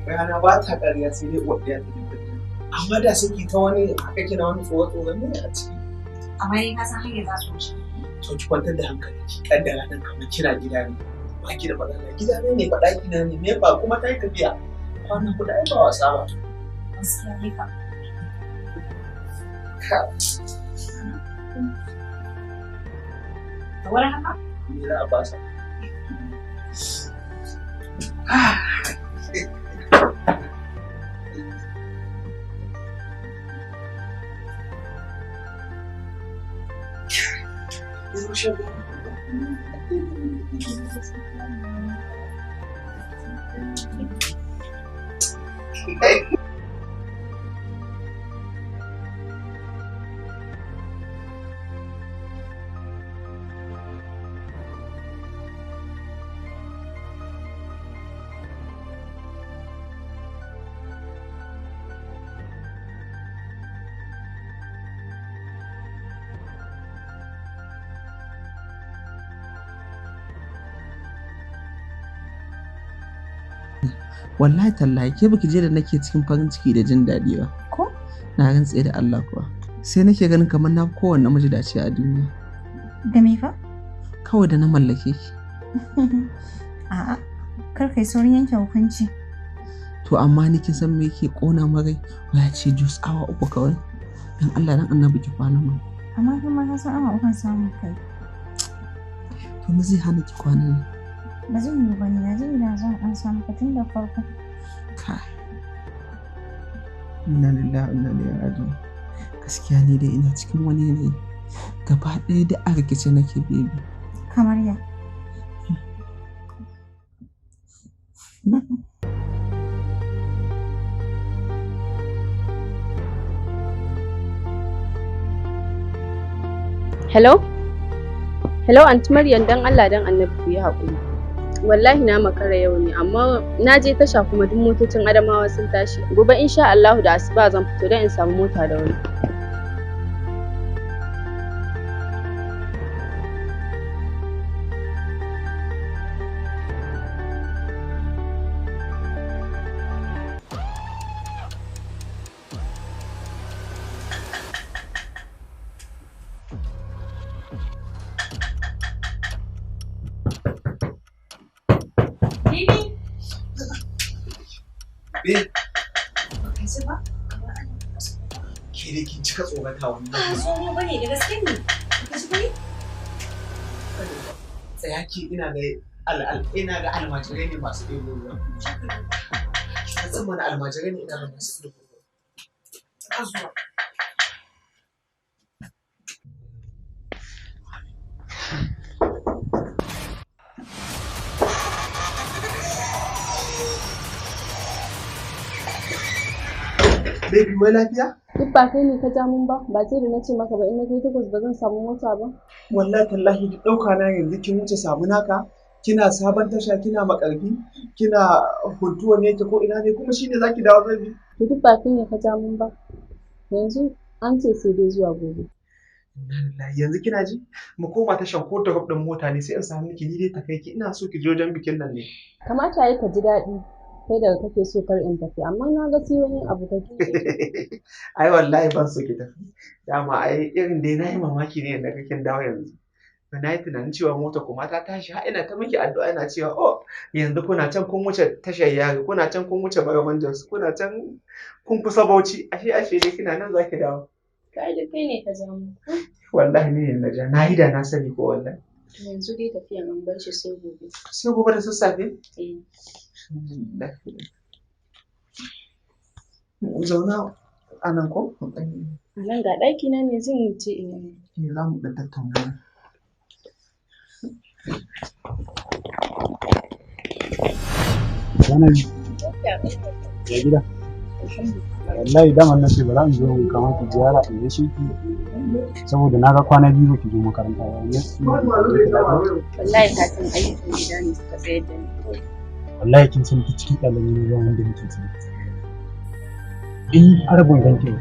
rana ba ta ƙarya sai dai uwar ɗaya ta dinga. Amma da suke ta wani haka kina wani tsoron ne a ciki. Amma ni ka san hanyar za su wuce. To ki kwantar da hankali ki kaddara nan kamar kina gida ne. Ba ki da matsala gida ne ba ɗaki na ne me ba kuma ta yi tafiya. Kwana kuɗa ai ba wasa ba. Gaskiya ne ka. Da wani haka? Me za a ba sa? Wallahi tallahi ke baki je da nake cikin farin ciki da jin daɗi ba. Ko? Na rantse da Allah kuwa. Sai nake ganin kamar na kowanne namiji dace a duniya. Da me fa? Kawai da na mallake ki. A'a, kar kai saurin yanke hukunci. To amma ni kin san me yake kona marai? Waya ce jus awa 3 kawai. Dan Allah dan Annabi ki kwana mun. Amma kuma ka san awa 3 samun kai. To me zai hana ki kwana ne? Ba zai yi ba ne, na zai ina zan an samu ka tun da farko. Kai. Inna lillahi wa inna ilaihi raji'un. Gaskiya ni dai ina cikin wani yanayi. Gaba ɗaya da a rikice nake baby. Kamar ya. Hello? Hello Aunty Maryam dan Allah dan Annabi ku yi haƙuri. Wallahi na makara yau ne amma na je tasha kuma duk motocin Adamawa sun tashi. Gobe insha Allah da asuba zan fito don in samu mota da wuri. Ke dai kin cika tsorata wannan. Ba tsoro bane da gaske ne. Ka ji bane? Tsaya ki ina ga almajirai ne masu ɗebo ruwa. Ki san mana almajirai ne ina ga masu ɗebo ruwa. Ta zuwa. Baby, wai lafiya? Duk ba kai ne ka ja mun ba sai da na ce maka ba in na kai 8 ba zan samu mota ba. Wallahi tallahi duk ɗauka na yanzu kin wuce samu naka. Kina sabon tasha kina makarfi kina huntuwa ne ta ko ina ne kuma shine zaki dawo baby. To duk ba kai ne ka ja mun ba. Yanzu an ce sai dai zuwa gobe. Yanzu kina ji? Mu koma tashan ko ta ɗin mota ne sai in samu miki ni dai ta kai ki ina so ki je wajen bikin nan ne. Kamata yayi ka ji daɗi. Kai da kake so kar in tafi amma na ga sai wani abu kake. Ai wallahi ban so ki tafi. Dama ai irin dai nayi mamaki ne yanda kake dawo yanzu. Na yi tunanin cewa mota kuma ta tashi har ina ta miki addu'a ina cewa oh yanzu kuna can kun wuce tashar yari kuna can kun wuce Baraman Jos kuna can kun kusa Bauchi ashe dai kina nan zaki dawo. Kai da kai ne ka ja mu. Wallahi ne na ja na yi da na sani ko wallahi. Yanzu dai tafiya nan bar shi sai gobe. Sai gobe da sassafe? Eh. Zauna a nan ko? A nan ga ɗaki na ne zan ce in za mu ɗan tattauna. Ya gida? Wallahi daman na ce ba za mu zo mu kamar ki ziyara in gaishe ki saboda na ga kwana biyu baki zo makaranta ba. Wallahi ka san ayyukan gida ne suka tsayar da ni. Wallahi kin san cikin ɗalibi ne zan wanda muke ciki. In arabin ganke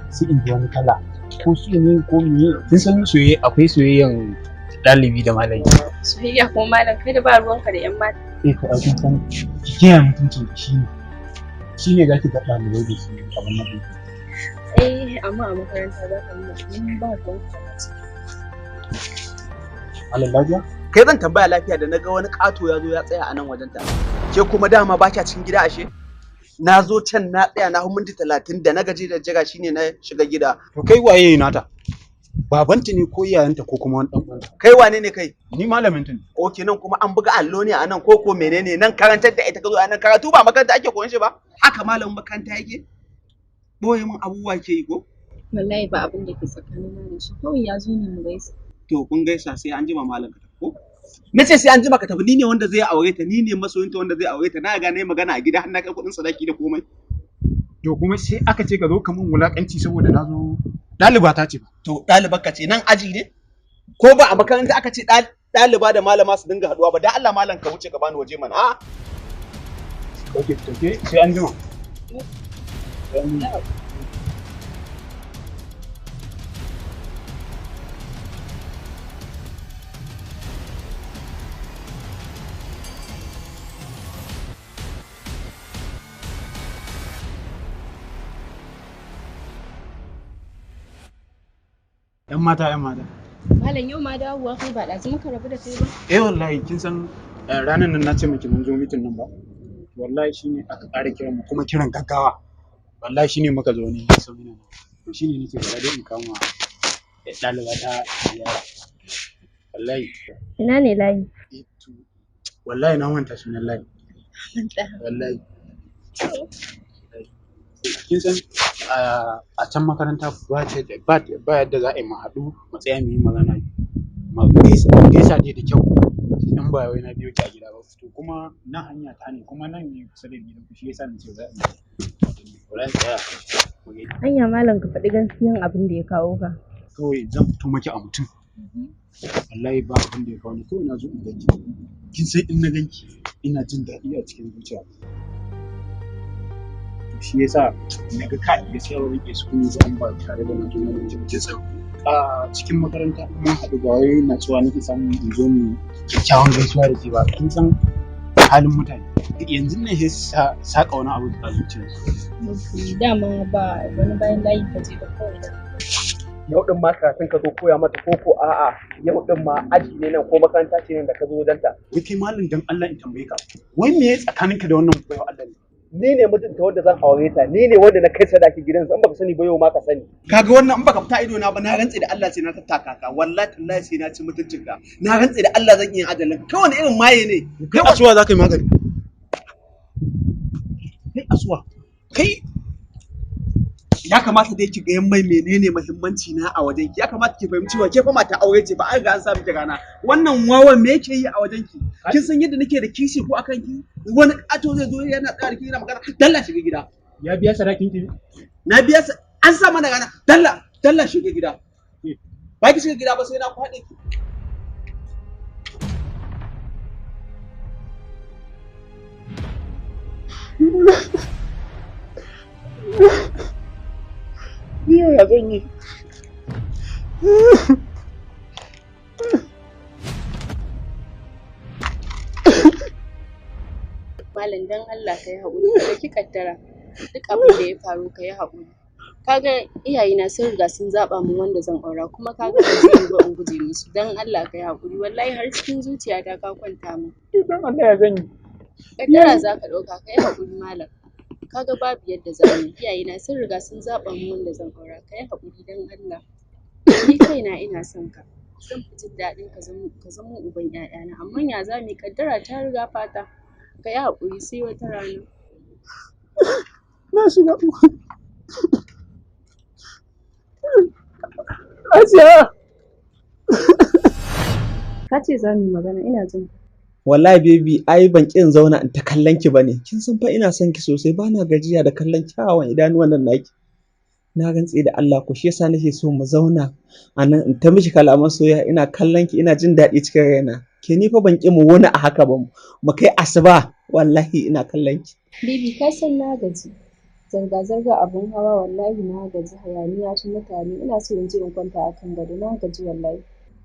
sai in ji wani kala ko su ne ko me kin san soyayya akwai soyayyan ɗalibi da malami. Soyayya ko malam kai da ba ruwanka da ƴan mata. To a kin san ki kiyaye mutuncin shi ne. shi ne za ki ga ɗalibai da su abin nan ɗin. Amma a makaranta za ka nuna in ba ruwan Alal lafiya? Kai zan tambaya lafiya da naga wani ƙato ya zo ya tsaya a nan wajen ta. Ke kuma dama ba kya cikin gida ashe? Na zo can na tsaya na minti 30 da na gaji da jira shine na shiga gida. To kai waye nata? Babanta ne ko iyayenta ko kuma wani ɗan uwanta? Kai wane ne kai? Ni malamin ta ne. Oke nan kuma an buga allo ne a nan ko menene nan karantar da ita ka zo a nan karatu ba makaranta ake koyon shi ba? Haka malamin makaranta yake? Boye min abubuwa ke yi ko? wallahi ba abin da ke tsakanina da shi kawai ya zo ne mu gaisa. To kun gaisa sai an jima malam ka tafi ko? Na ce sai an jima ka tafi ni ne wanda zai aure ta ni ne masoyinta wanda zai aure ta na ga nayi magana a gida har na kai kuɗin sadaki da komai. To kuma sai aka ce ka zo ka min wulaƙanci saboda na zo ɗaliba ta ce ba. To ɗalibar ka ce nan aji ne? Ko ba a makaranta aka ce ɗaliba da malama su dinga haɗuwa ba da Allah malam ka wuce ka bani waje mana a? Ok, sai an jima. ‘Yan mata. Malam yau ma dawowa kai ba ɗazu muka rabu da kai ba. Wallahi kin san ranar nan na ce miki mun zo mitin nan ba. Wallahi shine aka ƙara kiran mu kuma kiran gaggawa. Wallahi shine muka zo ne sauri ne. To shine nake fara dai in kama ɗaliba ta ziyara. Wallahi. Ina ne layi? Wallahi na manta sunan layi. Wallahi. Kin san a can makaranta ba yadda za a yi mu haɗu mu tsaya mu yi magana mu gaisa dai da kyau in ba wai na biyo ki a gida ba to kuma nan hanya ta ne kuma nan ne kusa da gidan ku shi yasa nace za a yi wurin tsaya hanya malam ka faɗi gaskiyan abin da ya kawo ka kawai zan fito maki a mutum wallahi ba abin da ya kawo ni kawai na zo in ganki kin san in na ganki ina jin daɗi a cikin zuciya shi yasa na ga kai gaskiya ba rike su kuma zan ba tare da mutum na jinsa a cikin makaranta mun haɗu ba wai na cewa nake samu in zo mu kyakkyawan gaisuwa da ke ba kin san halin mutane yanzu ne sai saka wani abu a zuciyarsu dama ba wani bayan layi ka je ba kawai yau din ma karatun ka zo koya mata ko a'a yau din ma aji ne nan ko makaranta ce ne da ka zo wajen ta wai kai malam dan Allah in tambaye ka wai me tsakaninka da wannan bayo Allah ne ni ne mutunta wanda zan aure ta ni ne wanda na kai sadaki gidansa in baka sani ba yau ma ka sani kaga wannan in baka fita ido na ba na rantse da Allah sai na tattaka ka wallahi tallahi sai na ci mutuncin ka na rantse da Allah zan iya ajalin ka wani irin maye ne kai asuwa za ka yi magani kai asuwa kai ya kamata dai ki ga mai menene muhimmanci na a wajen ki ya kamata ki fahimci wa ke fa mata aure ce ba an ga an sa miki rana wannan wawan me yake yi a wajen ki kin san yadda nake da kishi ko akan ki wani kato zai zo yana tsara ki yana magana dalla shiga gida ya biya sadakin ki na biya an sa mana rana dalla shiga gida ba ki shiga gida ba sai na kwade ki Niyo ya zan yi. Malam dan Allah ka yi haƙuri ka ɗauki kaddara duk abin da ya faru ka yi haƙuri. Kaga iyayena sun riga sun zaɓa min wanda zan aura kuma kaga ba zai yi ba in guje musu dan Allah ka yi haƙuri wallahi har cikin zuciyata ka kwanta min. Dan Allah ya zan yi. Kaddara za ka ɗauka ka yi haƙuri malam. Kaga babu yadda za mu iyayena sun riga sun zaɓa min wanda zan aura ka yi haƙuri dan Allah ni kaina ina son ka zan fi jin daɗin ka zama uban ƴaƴana amma ya za mu yi kaddara ta riga fata ka yi haƙuri sai wata rana na shiga Asiya ka ce za mu yi magana ina jin ka wallahi baby ai ban kin zauna in ta kallon ki bane kin san fa ina son ki sosai bana gajiya da kallon kyawawan idanuwan nan naki na rantse da Allah ko shi yasa nake so mu zauna a nan in ta miki kalaman soyayya ina kallon ki ina jin daɗi cikin raina ke ni fa ban ki mu wani a haka ba mu kai asuba wallahi ina kallon ki baby ka san na gaji zirga-zirga abun hawa wallahi na gaji hayaniya ta mutane ina so in je in kwanta akan gado na gaji wallahi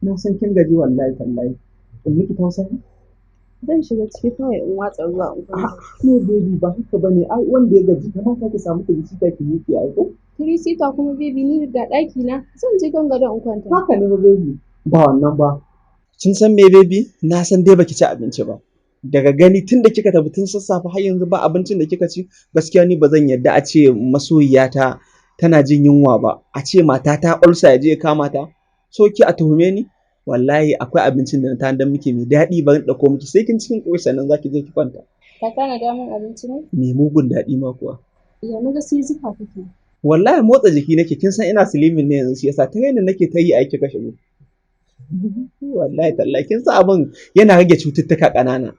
na san kin gaji wallahi tallahi in miki tausayi Zan shiga ciki kawai in watsa ruwa in kwanta. No baby ba haka bane ai wanda ya gaji kamata ka samu ta ki miki ai ko. Tirisita kuma baby ni ga ɗaki na zan je kan gadon in kwanta. Haka ne ba baby ba wannan ba. Kin san me baby na san dai baki ci abinci ba. Daga gani tun da kika tafi tun sassafe har yanzu ba abincin da kika ci gaskiya ni ba zan yarda a ce masoyiyata tana jin yunwa ba a ce mata ta ulsa ya je ya kama ta so ki a tuhume ni wallahi akwai abincin da na tanadar miki mai daɗi ba ɗauko miki sai kin cikin ƙoshi sannan zaki je ki kwanta. Ka tana da min abinci ne? Me mugun daɗi ma kuwa. Ya na ga sai zufa kake. Wallahi motsa jiki nake kin san ina slimming ne yanzu shi yasa ta yanda nake ta yi aiki kashe mu. Wallahi tallahi kin san abin yana rage cututtuka ƙanana.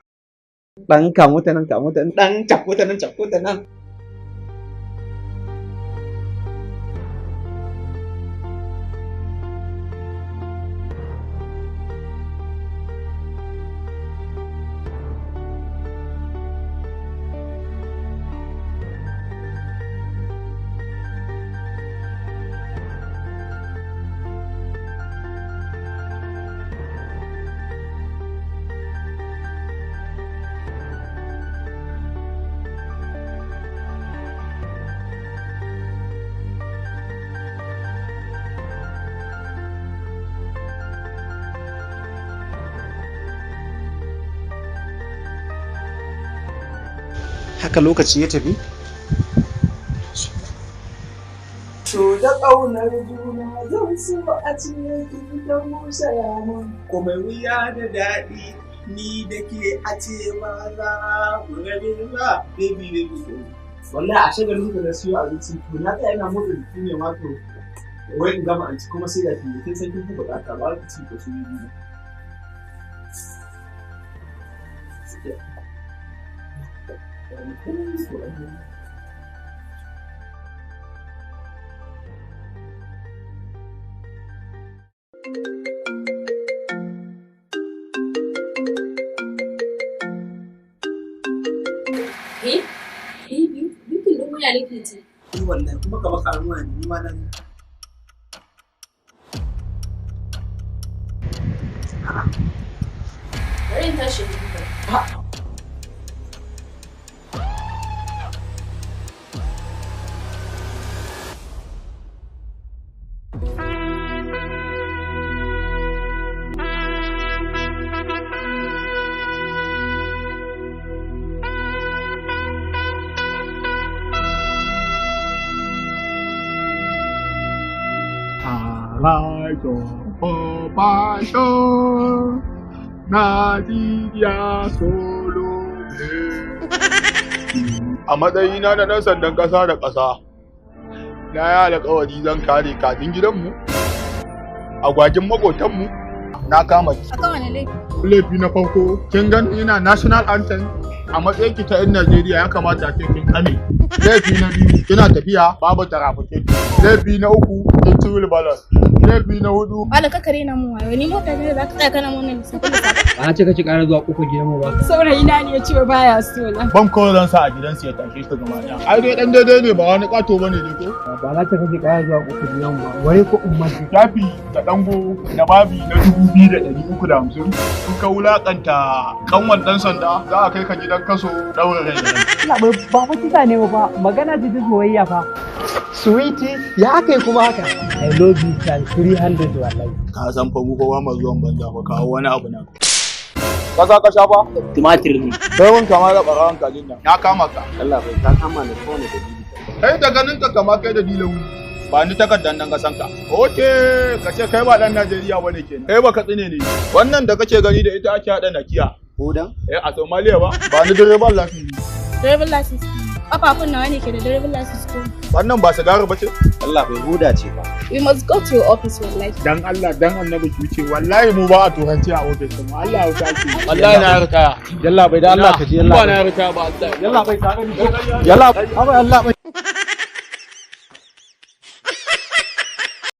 Ɗan kamuta nan ɗan cakuta nan. Haka lokaci ya tafi? To da ƙaunar juna zan so a cikin gidan Musa ya mun. Kuma wuya da daɗi ni da ke a ce ma za mu rabe ba. Baby. Wallahi a shagalin da na siyo abinci to na ta ina motsa jiki ne ma to wai in gama anci kuma sai da kin san kin fi buƙata ba ki ci ko su yi. Bikin ɗin wuya nake ji. Wallahi kuma ka baka ruwa ne ni ma nan. Bari in tashi in duba. Najeriya solo a matsayina na ɗan sandan ƙasa da ƙasa na yi alƙawari zan kare kajin gidanmu agwagin maƙotanmu na kama ki. Laifi na farko kin gani ina national anthem a matsayin ki ta 'yan Najeriya ya kamata ce kin kame. Laifi na biyu kina tafiya babu tarafike. Laifi na uku kin ci balance. Laifi na hudu. Wala ka kare na mu wayo ni mota ne za ka tsaya kana mun lissafin lissafi. Ba ce kace ƙara zuwa kofar gidanmu ba. Saurayi na ne ya ce baya so na. Ban kawai zan sa a gidansu ya tashe su gaba ɗaya. Ai dai dan daidai ne ba wani ƙato bane ne ko? Ba za ta kace ƙara zuwa kofar gidanmu ba. Wai ko umma Tafi da dango da babi na 2350 in ka wulakanta kanwan dan sanda za a kai ka gidan kaso daura rai da rai. Ina ba fa kisa ne ba magana ce ta soyayya fa. Sweetie ya kai kuma haka. I love you times 300 wallahi. Ka san fa mu kowa ma zuwan banza ba kawo wani abu na. Kasa ka sha fa? tumatir ne. Kai wani kama da ɓarawan kajin nan. Ya kama ka. Allah bai ka kama ne ko ne da Kai da ganin ka kama kai da dilan ba ni takardar nan kasan ka. Oke, ka ce kai ba dan Najeriya bane kenan. Kai ba ka tsine ne. Wannan da kake gani da ita ake hada nakiya. Hudan? A Somalia ba. Ba ni direban lafiya. Direban license. Kafafun nawa ne ke da direban license ko? Wannan ba sigari ba ce? Allah bai huda ce ba. We must go to your office wallahi. Dan Allah dan annabi ki ce wallahi mu ba a turanci a office mu. Allah ya saki. Wallahi na yarda. Yalla bai da Allah ka ji yalla. Ba na yarda ba Allah. Yalla bai ka gani. Yalla. Allah bai.